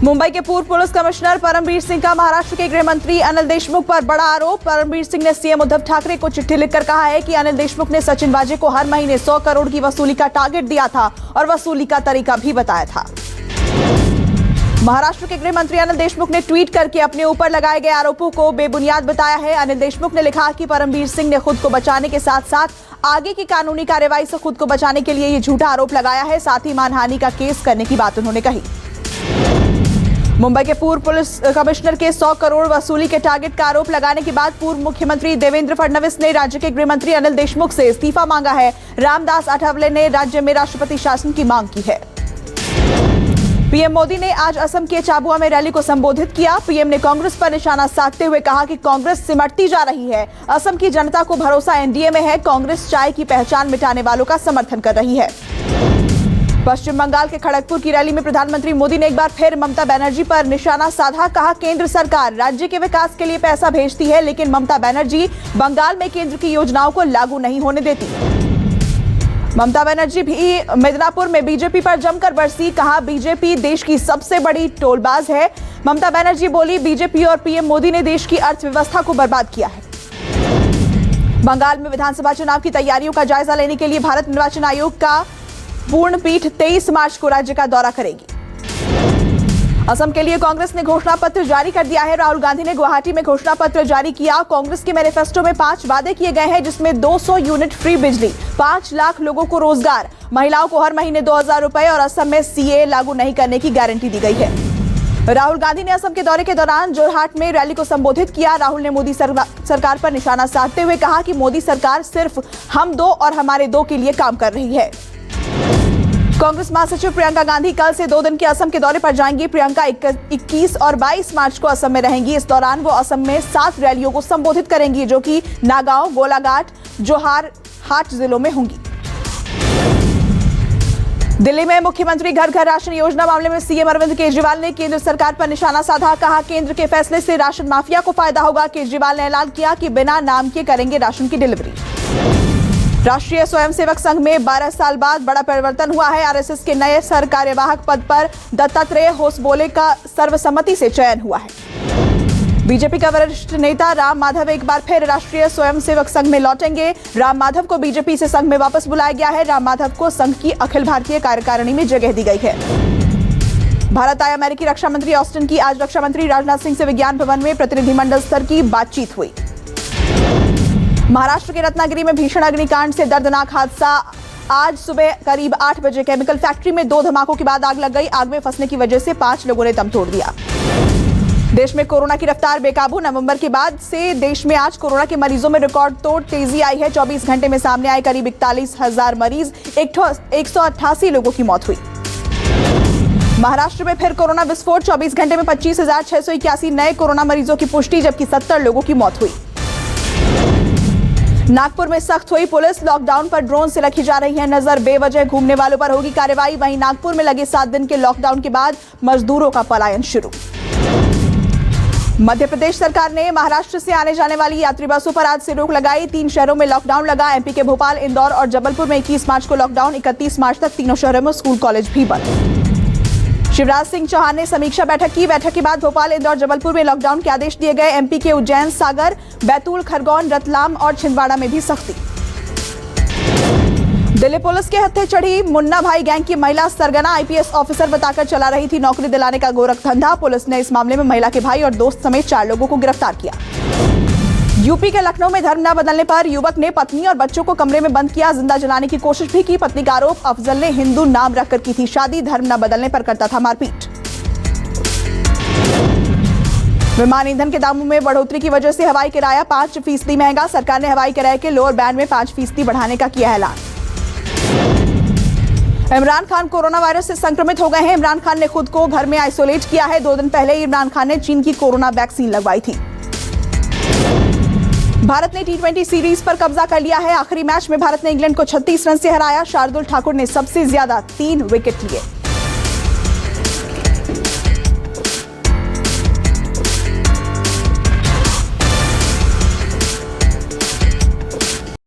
मुंबई के पूर्व police commissioner Parambir Singh का महाराष्ट्र के गृह मंत्री अनिल देशमुख पर बड़ा आरोप। परमबीर सिंह ने सीएम उद्धव ठाकरे को चिट्ठी लिखकर कहा है कि अनिल देशमुख ने सचिन वाजे को हर महीने 100 करोड़ की वसूली का टारगेट दिया था और वसूली का तरीका भी बताया था। महाराष्ट्र के गृह मंत्री अनिल देशमुख ने ट्वीट करके अपने ऊपर लगाए गए आरोपों को बेबुनियाद बताया है। अनिल देशमुख ने लिखा कि परमबीर सिंह ने खुद को बचाने के साथ साथ आगे की कानूनी कार्रवाई से खुद को बचाने के लिए ये झूठा आरोप लगाया है। साथ ही मानहानि का केस करने की बात उन्होंने कही। मुंबई के पूर्व पुलिस कमिश्नर के 100 करोड़ वसूली के टारगेट का आरोप लगाने के बाद पूर्व मुख्यमंत्री देवेंद्र फडणवीस ने राज्य के गृह मंत्री अनिल देशमुख से इस्तीफा मांगा है। रामदास अठावले ने राज्य में राष्ट्रपति शासन की मांग की है। पीएम मोदी ने आज असम के चाबुआ में रैली को संबोधित किया। पीएम ने कांग्रेस पर निशाना साधते हुए कहा कि कांग्रेस सिमटती जा रही है। असम की जनता को भरोसा एनडीए में है। कांग्रेस चाय की पहचान मिटाने वालों का समर्थन कर रही है। पश्चिम बंगाल के खड़गपुर की रैली में प्रधानमंत्री मोदी ने एक बार फिर ममता बनर्जी पर निशाना साधा। कहा, केंद्र सरकार राज्य के विकास के लिए पैसा भेजती है, लेकिन ममता बनर्जी बंगाल में केंद्र की योजनाओं को लागू नहीं होने देती। ममता बनर्जी भी मिदनापुर में बीजेपी पर जमकर बरसी। कहा, बीजेपी देश की सबसे बड़ी टोलबाज है। ममता बनर्जी बोली, बीजेपी और पीएम मोदी ने देश की अर्थव्यवस्था को बर्बाद किया है। बंगाल में विधानसभा चुनाव की तैयारियों का जायजा लेने के लिए भारत निर्वाचन आयोग का पूर्ण पीठ 23 मार्च को राज्य का दौरा करेगी। असम के लिए कांग्रेस ने घोषणा पत्र जारी कर दिया है। राहुल गांधी ने गुवाहाटी में घोषणा पत्र जारी किया। कांग्रेस के मैनिफेस्टो में 5 वादे किए गए हैं, जिसमें 200 यूनिट फ्री बिजली, 5 लाख लोगों को रोजगार, महिलाओं को हर महीने 2000 रुपए और असम में सीए लागू नहीं करने की गारंटी दी गई है। राहुल गांधी ने असम के दौरे के दौरान जोरहाट में रैली को संबोधित किया। राहुल ने मोदी सरकार पर निशाना साधते हुए कहा कि मोदी सरकार सिर्फ हम दो और हमारे दो के लिए काम कर रही है। कांग्रेस महासचिव प्रियंका गांधी कल से 2 दिन के असम के दौरे पर जाएंगी। प्रियंका 21 और 22 मार्च को असम में रहेंगी। इस दौरान वो असम में 7 रैलियों को संबोधित करेंगी, जो कि नागांव, गोलाघाट, जोरहाट जिलों में होंगी। दिल्ली में मुख्यमंत्री घर घर राशन योजना मामले में सीएम अरविंद केजरीवाल ने केंद्र सरकार पर निशाना साधा। कहा, केंद्र के फैसले से राशन माफिया को फायदा होगा। केजरीवाल ने ऐलान किया कि बिना नाम के करेंगे राशन की डिलीवरी। राष्ट्रीय स्वयंसेवक संघ में 12 साल बाद बड़ा परिवर्तन हुआ है। आरएसएस के नए सर कार्यवाहक पद पर दत्तात्रेय होसबोले का सर्वसम्मति से चयन हुआ है। बीजेपी का वरिष्ठ नेता राम माधव एक बार फिर राष्ट्रीय स्वयंसेवक संघ में लौटेंगे। राम माधव को बीजेपी से संघ में वापस बुलाया गया है। राम माधव को संघ की अखिल भारतीय कार्यकारिणी में जगह दी गई है। भारत आए अमेरिकी रक्षा मंत्री ऑस्टिन की आज रक्षा मंत्री राजनाथ सिंह से विज्ञान भवन में प्रतिनिधिमंडल स्तर की बातचीत हुई। महाराष्ट्र के रत्नागिरी में भीषण अग्निकांड से दर्दनाक हादसा। आज सुबह करीब 8 बजे केमिकल फैक्ट्री में 2 धमाकों के बाद आग लग गई। आग में फंसने की वजह से 5 लोगों ने दम तोड़ दिया। देश में कोरोना की रफ्तार बेकाबू। नवंबर के बाद से देश में आज कोरोना के मरीजों में रिकॉर्ड तोड़ तेजी आई है। 24 घंटे में सामने आए करीब 41,000 मरीज, 188 लोगों की मौत हुई। महाराष्ट्र में फिर कोरोना विस्फोट। 24 घंटे में 25,681 नए कोरोना मरीजों की पुष्टि, जबकि 70 लोगों की मौत हुई। नागपुर में सख्त हुई पुलिस। लॉकडाउन पर ड्रोन से रखी जा रही है नजर। बेवजह घूमने वालों पर होगी कार्रवाई। वहीं नागपुर में लगे 7 दिन के लॉकडाउन के बाद मजदूरों का पलायन शुरू। मध्य प्रदेश सरकार ने महाराष्ट्र से आने जाने वाली यात्री बसों पर आज से रोक लगाई। 3 शहरों में लॉकडाउन लगा। एमपी के भोपाल, इंदौर और जबलपुर में 21 मार्च को लॉकडाउन। 31 मार्च तक तीनों शहरों में स्कूल कॉलेज भी बंद। शिवराज सिंह चौहान ने समीक्षा बैठक की। बैठक के बाद भोपाल, इंदौर, जबलपुर में लॉकडाउन के आदेश दिए गए। एमपी के उज्जैन, सागर, बैतूल, खरगोन, रतलाम और छिंदवाड़ा में भी सख्ती। दिल्ली पुलिस के हत्थे चढ़ी मुन्ना भाई गैंग की महिला सरगना आईपीएस ऑफिसर बताकर चला रही थी नौकरी दिलाने का गोरख धंधा। पुलिस ने इस मामले में महिला के भाई और दोस्त समेत 4 लोगों को गिरफ्तार किया। यूपी के लखनऊ में धर्म न बदलने पर युवक ने पत्नी और बच्चों को कमरे में बंद किया। जिंदा जलाने की कोशिश भी की। पत्नी का आरोप, अफजल ने हिंदू नाम रखकर की थी शादी। धर्म न बदलने पर करता था मारपीट। विमान ईंधन के दामों में बढ़ोतरी की वजह से हवाई किराया 5% महंगा। सरकार ने हवाई किराए के लोअर बैंड में 5% बढ़ाने का किया ऐलान। इमरान खान कोरोना वायरस से संक्रमित हो गए हैं। इमरान खान ने खुद को घर में आइसोलेट किया है। 2 दिन पहले इमरान खान ने चीन की कोरोना वैक्सीन लगवाई थी। भारत ने T20 सीरीज पर कब्जा कर लिया है। आखिरी मैच में भारत ने इंग्लैंड को 36 रन से हराया। शार्दुल ठाकुर ने सबसे ज्यादा 3 विकेट लिए।